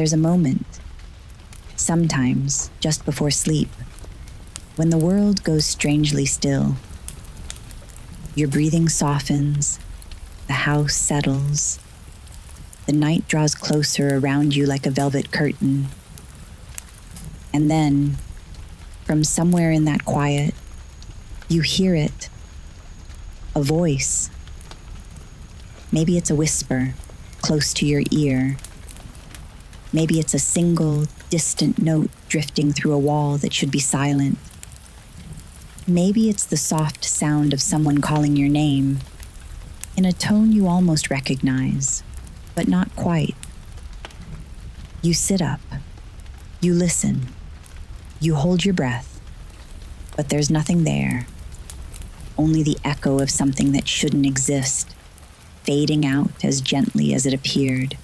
There's a moment, sometimes just before sleep, when the world goes strangely still. Your breathing softens, the house settles, the night draws closer around you like a velvet curtain. And then, from somewhere in that quiet, you hear it, a voice. Maybe it's a whisper, close to your ear. Maybe it's a single, distant note drifting through a wall that should be silent. Maybe it's the soft sound of someone calling your name, in a tone you almost recognize, but not quite. You sit up, you listen, you hold your breath, but there's nothing there, only the echo of something that shouldn't exist, fading out as gently as it appeared.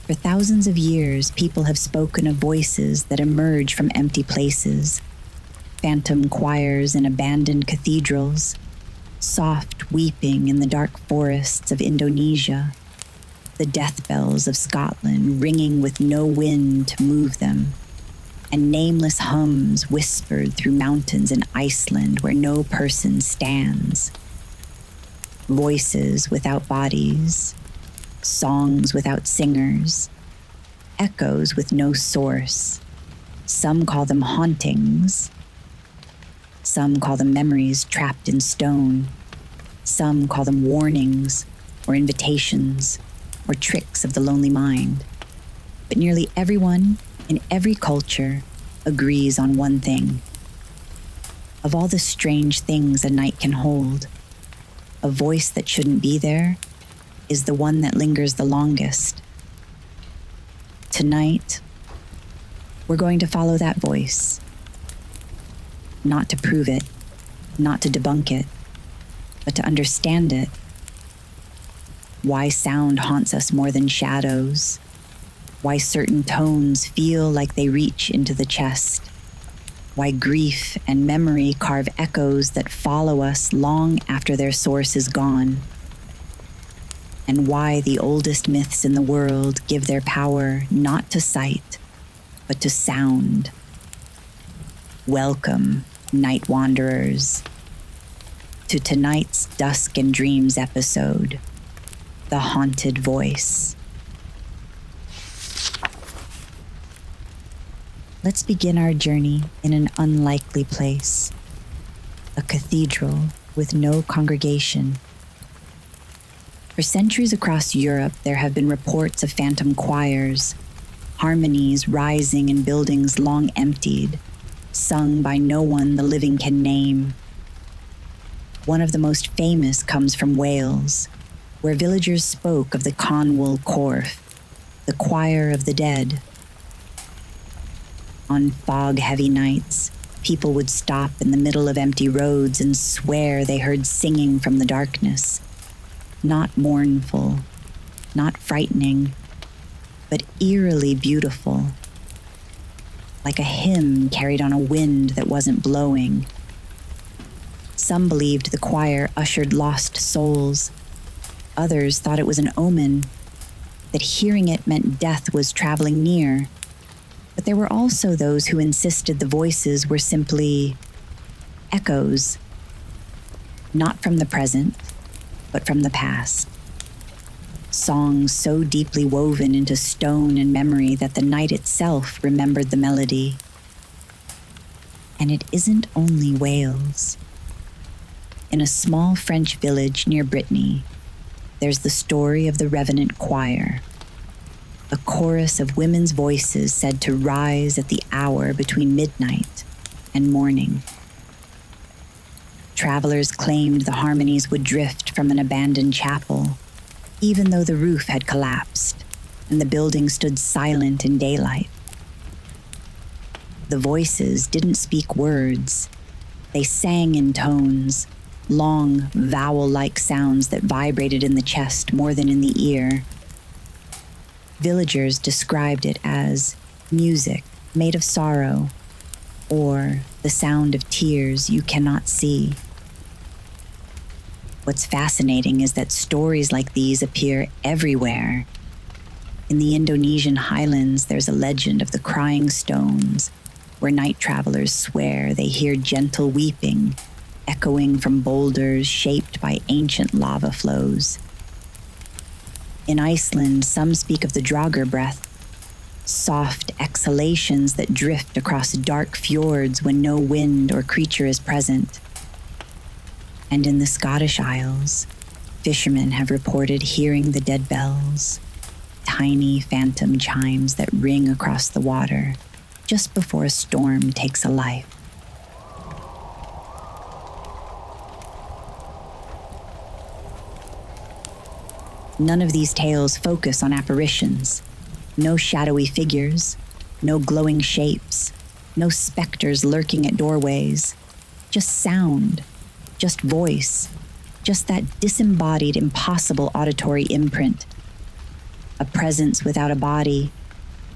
For thousands of years, people have spoken of voices that emerge from empty places, phantom choirs in abandoned cathedrals, soft weeping in the dark forests of Indonesia, the death bells of Scotland ringing with no wind to move them, and nameless hums whispered through mountains in Iceland where no person stands. Voices without bodies, songs without singers, echoes with no source. Some call them hauntings. Some call them memories trapped in stone. Some call them warnings or invitations or tricks of the lonely mind. But nearly everyone in every culture agrees on one thing. Of all the strange things a night can hold, a voice that shouldn't be there is the one that lingers the longest. Tonight, we're going to follow that voice. Not to prove it, not to debunk it, but to understand it. Why sound haunts us more than shadows. Why certain tones feel like they reach into the chest. Why grief and memory carve echoes that follow us long after their source is gone. And why the oldest myths in the world give their power not to sight, but to sound. Welcome, Nightwanderers, to tonight's Dusk and Dreams episode, The Haunted Voice. Let's begin our journey in an unlikely place, a cathedral with no congregation. For centuries across Europe, there have been reports of phantom choirs, harmonies rising in buildings long emptied, sung by no one the living can name. One of the most famous comes from Wales, where villagers spoke of the Conwell Corff, the choir of the dead. On fog-heavy nights, people would stop in the middle of empty roads and swear they heard singing from the darkness. Not mournful, not frightening, but eerily beautiful. Like a hymn carried on a wind that wasn't blowing. Some believed the choir ushered lost souls. Others thought it was an omen, that hearing it meant death was traveling near. But there were also those who insisted the voices were simply echoes, not from the present, but from the past. Songs so deeply woven into stone and memory that the night itself remembered the melody. And it isn't only Wales. In a small French village near Brittany, there's the story of the Revenant Choir, a chorus of women's voices said to rise at the hour between midnight and morning. Travelers claimed the harmonies would drift from an abandoned chapel, even though the roof had collapsed and the building stood silent in daylight. The voices didn't speak words. They sang in tones, long, vowel-like sounds that vibrated in the chest more than in the ear. Villagers described it as music made of sorrow, or the sound of tears you cannot see. What's fascinating is that stories like these appear everywhere, In the Indonesian highlands, there's a legend of the crying stones, where night travelers swear they hear gentle weeping, echoing from boulders shaped by ancient lava flows. In Iceland, some speak of the draugr breath, soft exhalations that drift across dark fjords when no wind or creature is present. And in the Scottish Isles, fishermen have reported hearing the dead bells, tiny phantom chimes that ring across the water just before a storm takes a life. None of these tales focus on apparitions. No shadowy figures, no glowing shapes, no specters lurking at doorways. Just sound, just voice, just that disembodied, impossible auditory imprint. A presence without a body,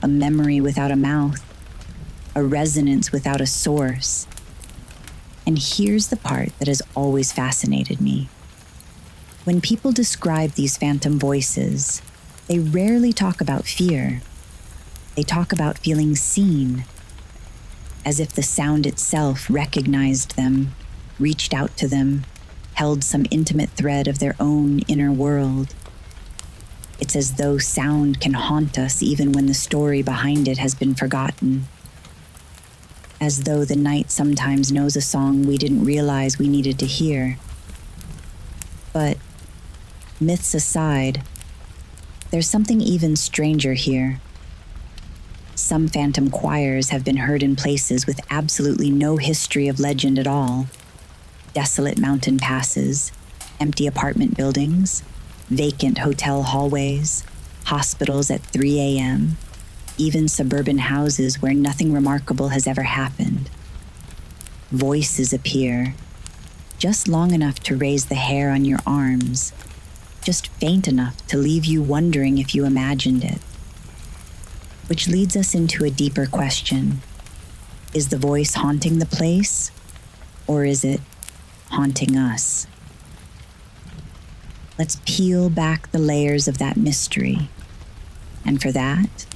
a memory without a mouth, a resonance without a source. And here's the part that has always fascinated me. When people describe these phantom voices, they rarely talk about fear. They talk about feeling seen, as if the sound itself recognized them, reached out to them, held some intimate thread of their own inner world. It's as though sound can haunt us even when the story behind it has been forgotten. As though the night sometimes knows a song we didn't realize we needed to hear. But myths aside, there's something even stranger here. Some phantom choirs have been heard in places with absolutely no history of legend at all. Desolate mountain passes, empty apartment buildings, vacant hotel hallways, hospitals at 3 a.m., even suburban houses where nothing remarkable has ever happened. Voices appear, just long enough to raise the hair on your arms, just faint enough to leave you wondering if you imagined it. Which leads us into a deeper question. Is the voice haunting the place, or is it haunting us? Let's peel back the layers of that mystery. And for that,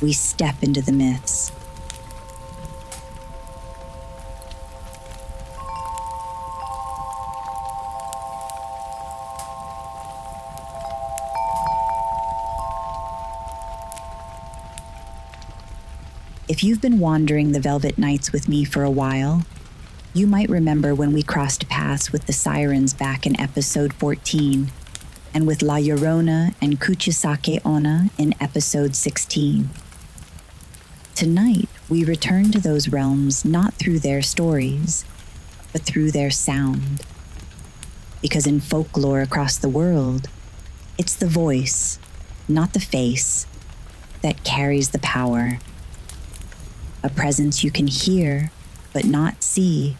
we step into the myths. If you've been wandering the Velvet Nights with me for a while, you might remember when we crossed paths with the sirens back in episode 14, and with La Llorona and Kuchisake Onna in episode 16. Tonight, we return to those realms not through their stories, but through their sound. Because in folklore across the world, it's the voice, not the face, that carries the power. A presence you can hear, but not see,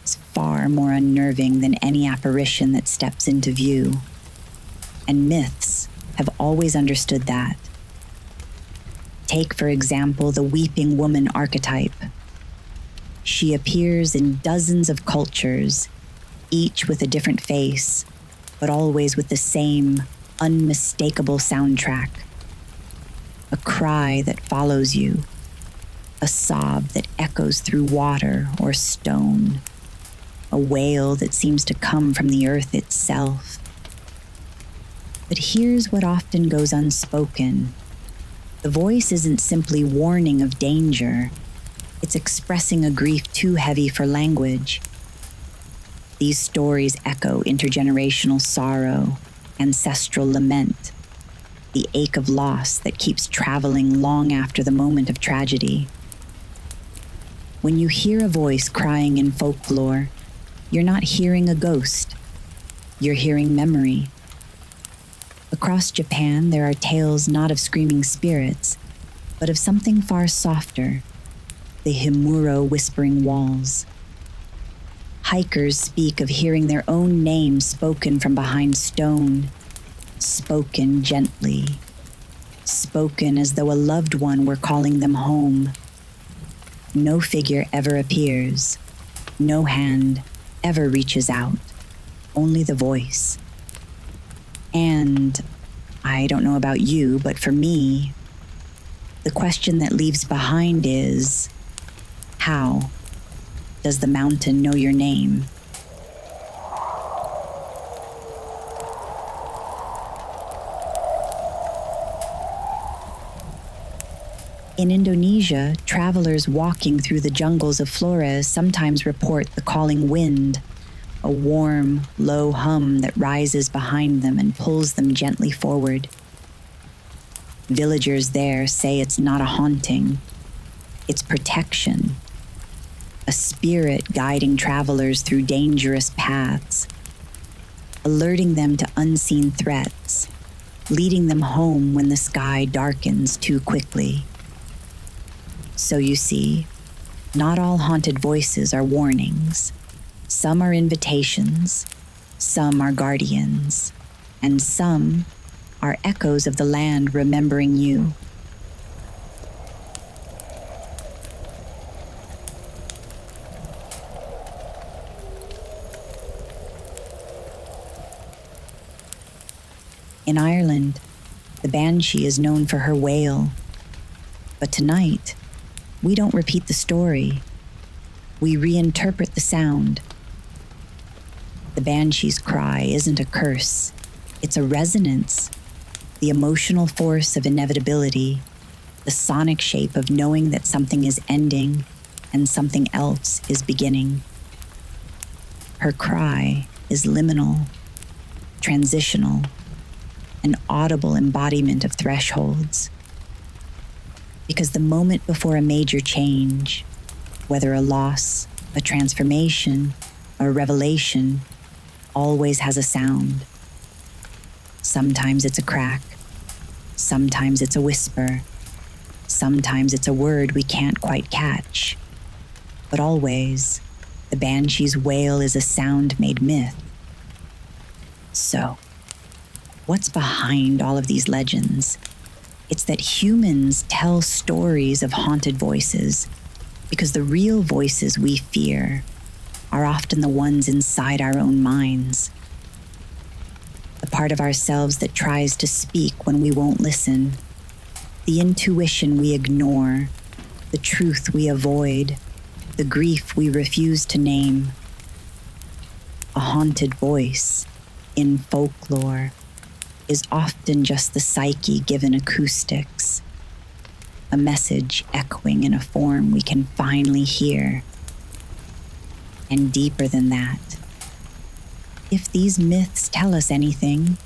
is far more unnerving than any apparition that steps into view. And myths have always understood that. Take, for example, the weeping woman archetype. She appears in dozens of cultures, each with a different face, but always with the same unmistakable soundtrack. A cry that follows you, a sob that echoes through water or stone, a wail that seems to come from the earth itself. But here's what often goes unspoken. The voice isn't simply warning of danger, it's expressing a grief too heavy for language. These stories echo intergenerational sorrow, ancestral lament, the ache of loss that keeps traveling long after the moment of tragedy. When you hear a voice crying in folklore, you're not hearing a ghost, you're hearing memory. Across Japan, there are tales not of screaming spirits, but of something far softer, the hum.A whispering walls. Hikers speak of hearing their own name spoken from behind stone, spoken gently, spoken as though a loved one were calling them home. No figure ever appears, no hand ever reaches out, only the voice. And I don't know about you, but for me, the question that leaves behind is, how does the mountain know your name? In Indonesia, travelers walking through the jungles of Flores sometimes report the calling wind, a warm, low hum that rises behind them and pulls them gently forward. Villagers there say it's not a haunting, it's protection, a spirit guiding travelers through dangerous paths, alerting them to unseen threats, leading them home when the sky darkens too quickly. So you see, not all haunted voices are warnings. Some are invitations, some are guardians, and some are echoes of the land remembering you. In Ireland, the banshee is known for her wail. But tonight, we don't repeat the story. We reinterpret the sound. The banshee's cry isn't a curse. It's a resonance, the emotional force of inevitability, the sonic shape of knowing that something is ending and something else is beginning. Her cry is liminal, transitional, an audible embodiment of thresholds. Because the moment before a major change, whether a loss, a transformation, or a revelation, always has a sound. Sometimes it's a crack, sometimes it's a whisper, sometimes it's a word we can't quite catch. But always, the banshee's wail is a sound made myth. So, what's behind all of these legends? It's that humans tell stories of haunted voices because the real voices we fear are often the ones inside our own minds. The part of ourselves that tries to speak when we won't listen, the intuition we ignore, the truth we avoid, the grief we refuse to name. A haunted voice, in folklore, is often just the psyche given acoustics, a message echoing in a form we can finally hear. And deeper than that, if these myths tell us anything,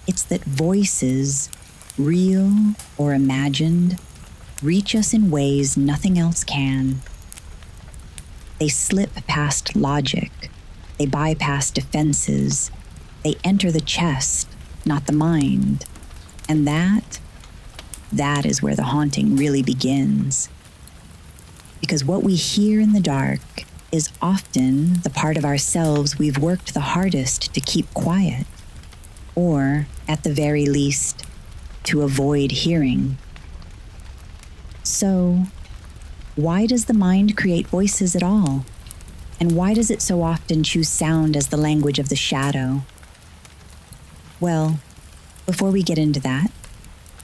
it's that voices, real or imagined, reach us in ways nothing else can. They slip past logic, they bypass defenses, they enter the chest, not the mind. And that is where the haunting really begins. Because what we hear in the dark is often the part of ourselves we've worked the hardest to keep quiet, or at the very least, to avoid hearing. So, why does the mind create voices at all? And why does it so often choose sound as the language of the shadow? Well, before we get into that,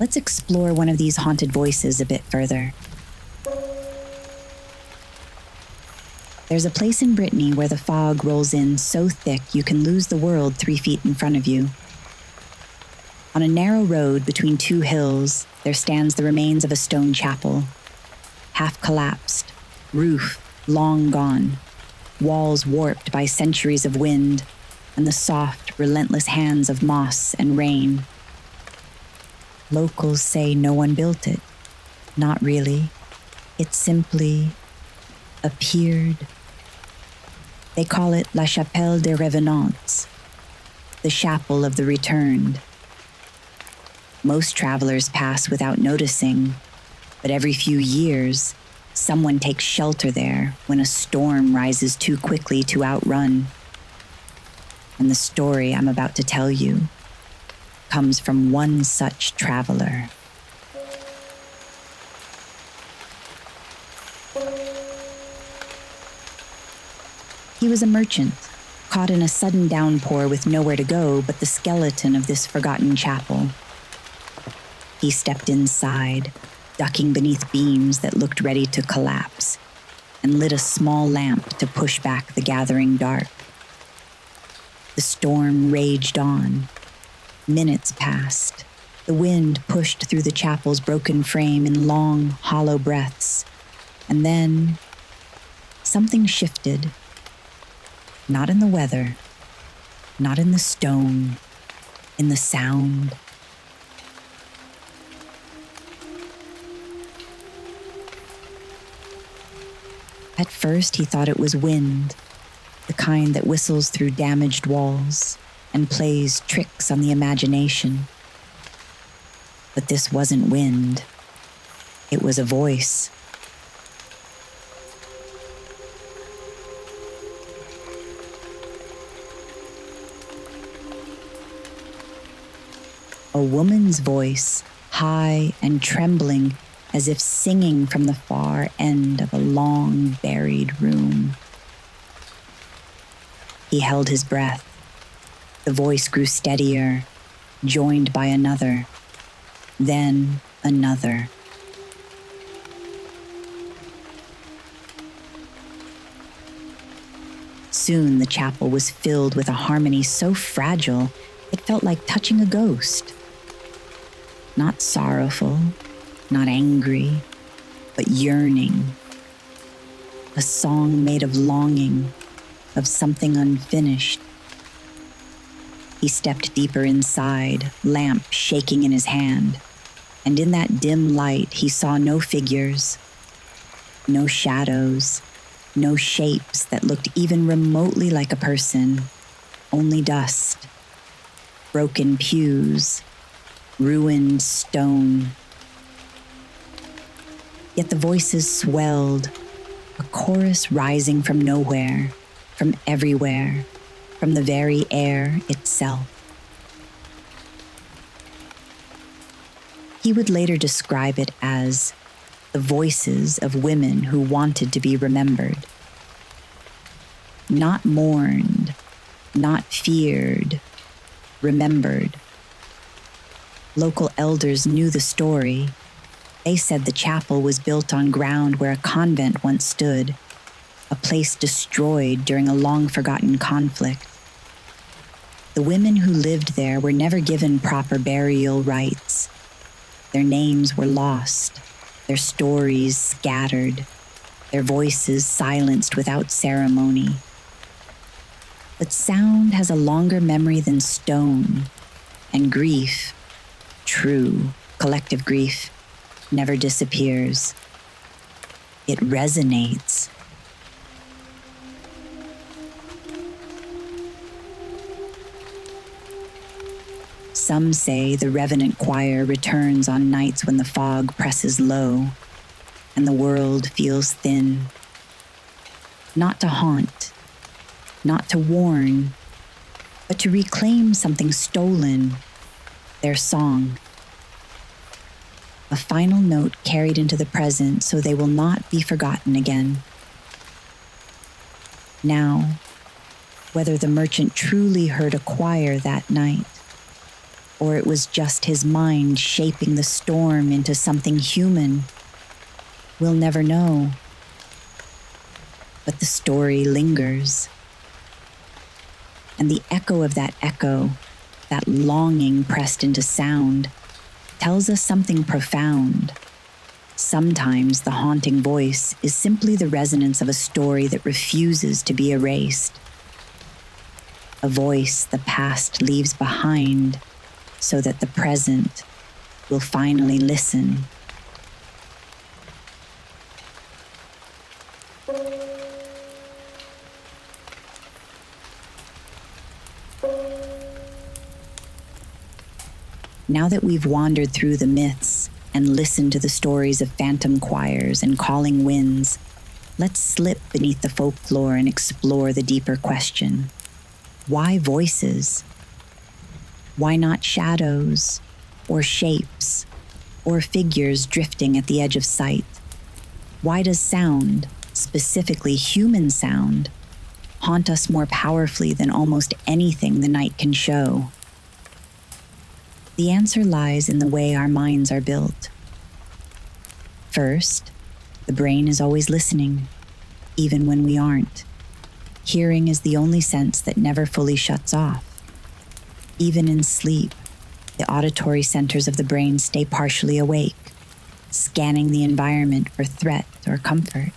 let's explore one of these haunted voices a bit further. There's a place in Brittany where the fog rolls in so thick you can lose the world 3 feet in front of you. On a narrow road between 2 hills, there stands the remains of a stone chapel, half collapsed, roof long gone, walls warped by centuries of wind, and the soft, relentless hands of moss and rain. Locals say no one built it. Not really. It simply appeared. They call it La Chapelle des Revenants, the chapel of the returned. Most travelers pass without noticing, but every few years, someone takes shelter there when a storm rises too quickly to outrun. And the story I'm about to tell you comes from one such traveler. He was a merchant, caught in a sudden downpour with nowhere to go but the skeleton of this forgotten chapel. He stepped inside, ducking beneath beams that looked ready to collapse, and lit a small lamp to push back the gathering dark. The storm raged on. Minutes passed. The wind pushed through the chapel's broken frame in long, hollow breaths. And then something shifted. Not in the weather, not in the stone, in the sound. At first, he thought it was wind, the kind that whistles through damaged walls and plays tricks on the imagination. But this wasn't wind. It was a voice. A woman's voice, high and trembling, as if singing from the far end of a long, buried room. He held his breath. The voice grew steadier, joined by another, then another. Soon the chapel was filled with a harmony so fragile it felt like touching a ghost. Not sorrowful, not angry, but yearning. A song made of longing, of something unfinished. He stepped deeper inside, lamp shaking in his hand, and in that dim light he saw no figures, no shadows, no shapes that looked even remotely like a person, only dust, broken pews, ruined stone. Yet the voices swelled, a chorus rising from nowhere, from everywhere, from the very air itself. He would later describe it as the voices of women who wanted to be remembered. Not mourned, not feared, remembered. Local elders knew the story. They said the chapel was built on ground where a convent once stood, a place destroyed during a long-forgotten conflict. The women who lived there were never given proper burial rites. Their names were lost, their stories scattered, their voices silenced without ceremony. But sound has a longer memory than stone, and grief, true, collective grief, never disappears. It resonates. Some say the Revenant Choir returns on nights when the fog presses low and the world feels thin. Not to haunt, not to warn, but to reclaim something stolen, their song. A final note carried into the present so they will not be forgotten again. Now, whether the merchant truly heard a choir that night, or it was just his mind shaping the storm into something human, we'll never know. But the story lingers. And the echo of that echo, that longing pressed into sound, tells us something profound. Sometimes the haunting voice is simply the resonance of a story that refuses to be erased. A voice the past leaves behind so that the present will finally listen. Now that we've wandered through the myths and listened to the stories of phantom choirs and calling winds, let's slip beneath the folklore and explore the deeper question. Why voices? Why not shadows, or shapes, or figures drifting at the edge of sight? Why does sound, specifically human sound, haunt us more powerfully than almost anything the night can show? The answer lies in the way our minds are built. First, the brain is always listening, even when we aren't. Hearing is the only sense that never fully shuts off. Even in sleep, the auditory centers of the brain stay partially awake, scanning the environment for threat or comfort.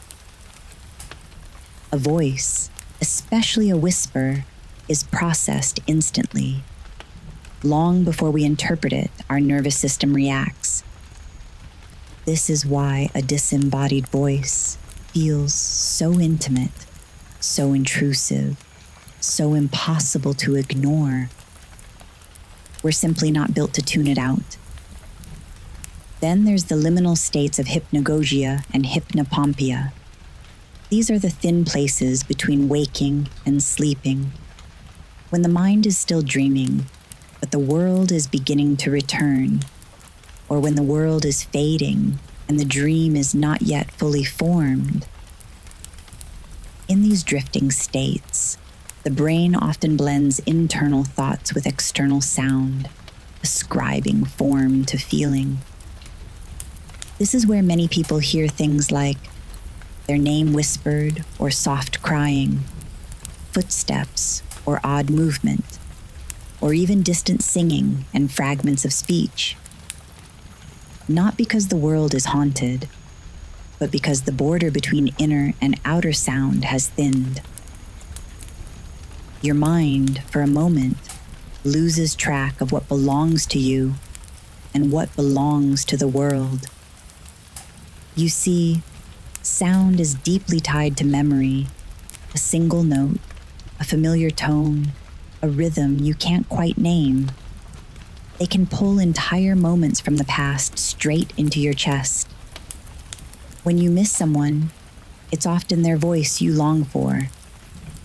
A voice, especially a whisper, is processed instantly. Long before we interpret it, our nervous system reacts. This is why a disembodied voice feels so intimate, so intrusive, so impossible to ignore. We're simply not built to tune it out. Then there's the liminal states of hypnagogia and hypnopompia. These are the thin places between waking and sleeping, when the mind is still dreaming, but the world is beginning to return, or when the world is fading and the dream is not yet fully formed. In these drifting states, the brain often blends internal thoughts with external sound, ascribing form to feeling. This is where many people hear things like their name whispered or soft crying, footsteps or odd movement, or even distant singing and fragments of speech. Not because the world is haunted, but because the border between inner and outer sound has thinned. Your mind, for a moment, loses track of what belongs to you and what belongs to the world. You see, sound is deeply tied to memory, a single note, a familiar tone, a rhythm you can't quite name. They can pull entire moments from the past straight into your chest. When you miss someone, it's often their voice you long for.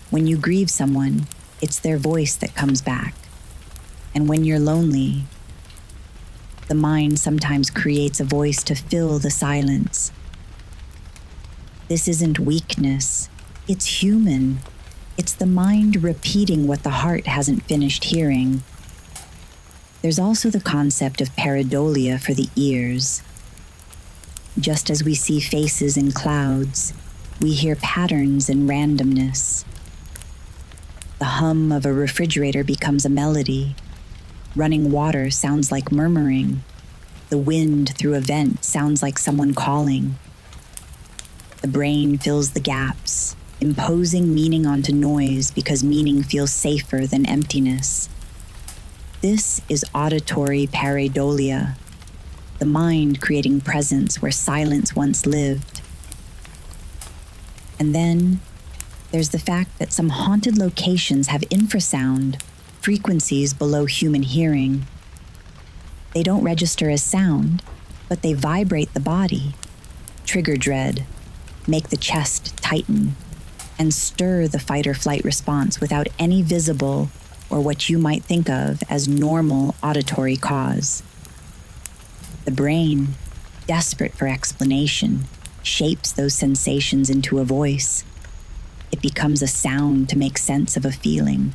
When you grieve someone, it's their voice that comes back. And when you're lonely, the mind sometimes creates a voice to fill the silence. This isn't weakness, it's human. It's the mind repeating what the heart hasn't finished hearing. There's also the concept of pareidolia for the ears. Just as we see faces in clouds, we hear patterns in randomness. The hum of a refrigerator becomes a melody. Running water sounds like murmuring. The wind through a vent sounds like someone calling. The brain fills the gaps, imposing meaning onto noise because meaning feels safer than emptiness. This is auditory pareidolia, the mind creating presence where silence once lived. And then there's the fact that some haunted locations have infrasound, frequencies below human hearing. They don't register as sound, but they vibrate the body, trigger dread, make the chest tighten, and stir the fight or flight response without any visible or what you might think of as normal auditory cause. The brain, desperate for explanation, shapes those sensations into a voice. It becomes a sound to make sense of a feeling.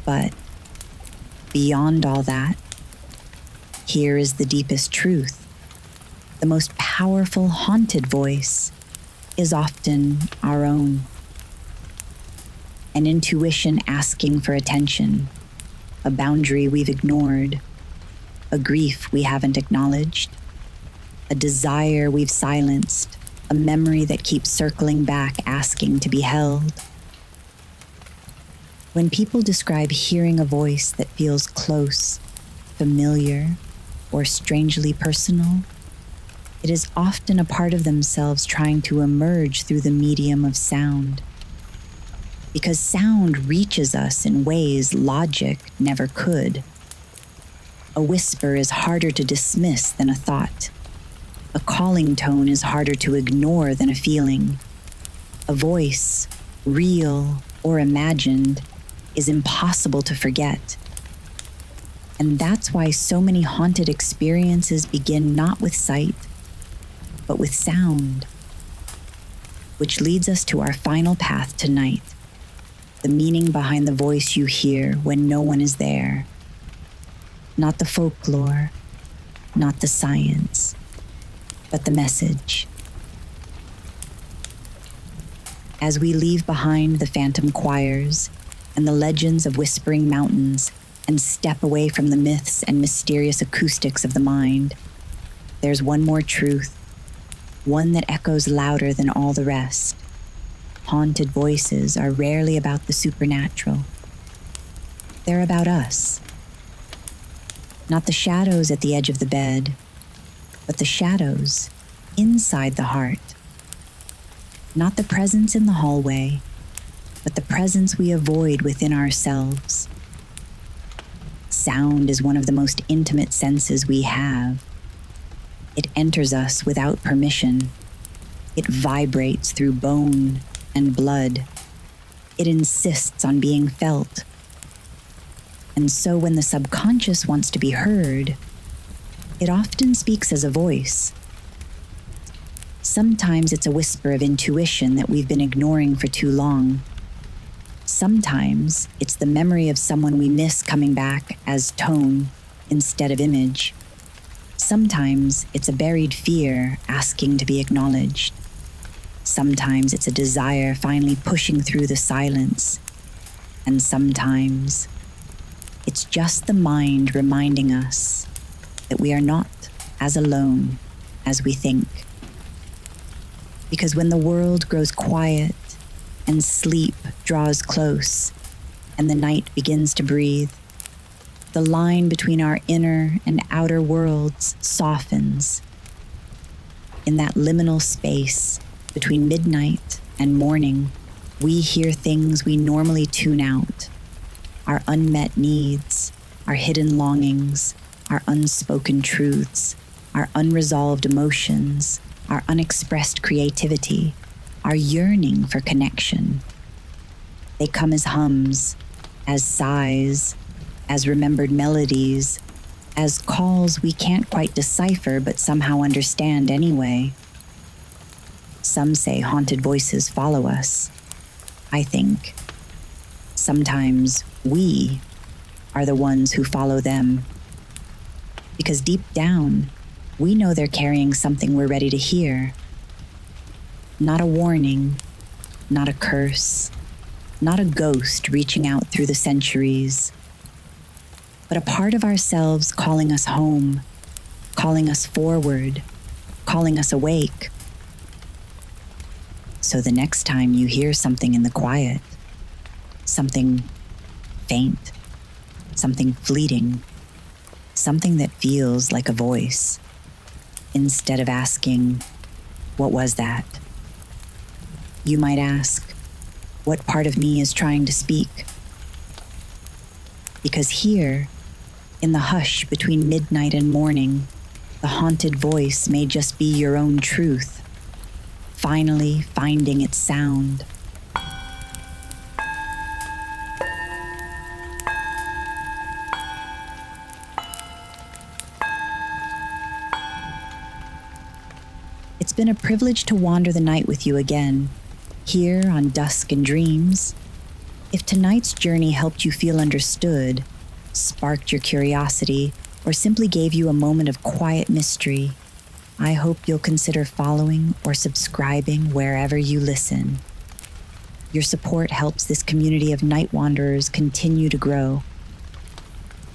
But beyond all that, here is the deepest truth. The most powerful haunted voice is often our own. An intuition asking for attention, a boundary we've ignored, a grief we haven't acknowledged, a desire we've silenced, a memory that keeps circling back asking to be held. When people describe hearing a voice that feels close, familiar, or strangely personal, it is often a part of themselves trying to emerge through the medium of sound. Because sound reaches us in ways logic never could. A whisper is harder to dismiss than a thought. A calling tone is harder to ignore than a feeling. A voice, real or imagined, is impossible to forget. And that's why so many haunted experiences begin not with sight, but with sound. Which leads us to our final path tonight, the meaning behind the voice you hear when no one is there. Not the folklore, not the science, but the message. As we leave behind the phantom choirs and the legends of whispering mountains and step away from the myths and mysterious acoustics of the mind, there's one more truth, one that echoes louder than all the rest. Haunted voices are rarely about the supernatural. They're about us. Not the shadows at the edge of the bed, but the shadows inside the heart. Not the presence in the hallway, but the presence we avoid within ourselves. Sound is one of the most intimate senses we have. It enters us without permission. It vibrates through bone and blood. It insists on being felt. And so when the subconscious wants to be heard, it often speaks as a voice. Sometimes it's a whisper of intuition that we've been ignoring for too long. Sometimes it's the memory of someone we miss coming back as tone instead of image. Sometimes it's a buried fear asking to be acknowledged. Sometimes it's a desire finally pushing through the silence. And sometimes it's just the mind reminding us that we are not as alone as we think. Because when the world grows quiet and sleep draws close and the night begins to breathe, the line between our inner and outer worlds softens. In that liminal space between midnight and morning, we hear things we normally tune out. Our unmet needs, our hidden longings, our unspoken truths, our unresolved emotions, our unexpressed creativity, our yearning for connection. They come as hums, as sighs, as remembered melodies, as calls we can't quite decipher but somehow understand anyway. Some say haunted voices follow us. I think sometimes we are the ones who follow them. Because deep down, we know they're carrying something we're ready to hear. Not a warning, not a curse, not a ghost reaching out through the centuries, but a part of ourselves calling us home, calling us forward, calling us awake. So the next time you hear something in the quiet, something faint, something fleeting, something that feels like a voice, instead of asking, "What was that?" you might ask, "What part of me is trying to speak?" Because here, in the hush between midnight and morning, the haunted voice may just be your own truth, finally finding its sound. It's been a privilege to wander the night with you again, here on Dusk and Dreams. If tonight's journey helped you feel understood, sparked your curiosity, or simply gave you a moment of quiet mystery, I hope you'll consider following or subscribing wherever you listen. Your support helps this community of Nightwanderers continue to grow.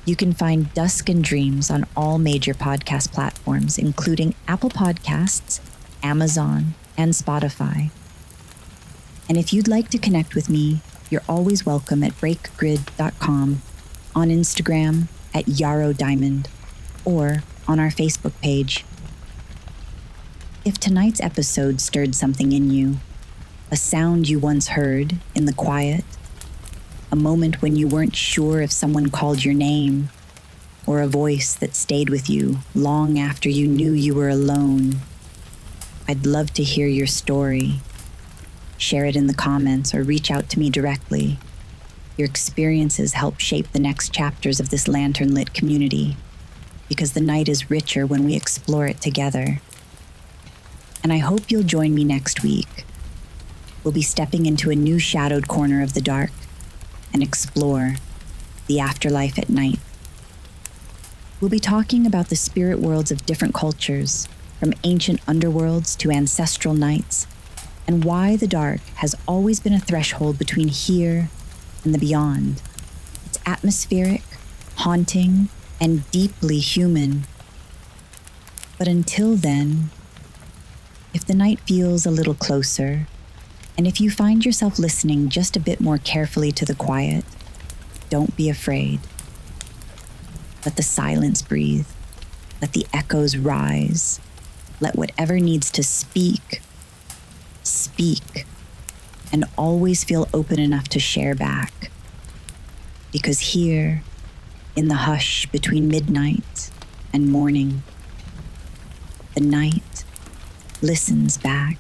You can find Dusk and Dreams on all major podcast platforms, including Apple Podcasts, Amazon, and Spotify. And if you'd like to connect with me, you're always welcome at breakgrid.com, on Instagram at Yarrow Diamond, or on our Facebook page. If tonight's episode stirred something in you, a sound you once heard in the quiet, a moment when you weren't sure if someone called your name, or a voice that stayed with you long after you knew you were alone, I'd love to hear your story. Share it in the comments or reach out to me directly. Your experiences help shape the next chapters of this lantern-lit community, because the night is richer when we explore it together. And I hope you'll join me next week. We'll be stepping into a new shadowed corner of the dark and explore the afterlife at night. We'll be talking about the spirit worlds of different cultures, from ancient underworlds to ancestral nights, and why the dark has always been a threshold between here and the beyond. It's atmospheric, haunting, and deeply human. But until then, if the night feels a little closer, and if you find yourself listening just a bit more carefully to the quiet, don't be afraid. Let the silence breathe. Let the echoes rise. Let whatever needs to speak, speak, and always feel open enough to share back. Because here, in the hush between midnight and morning, the night listens back.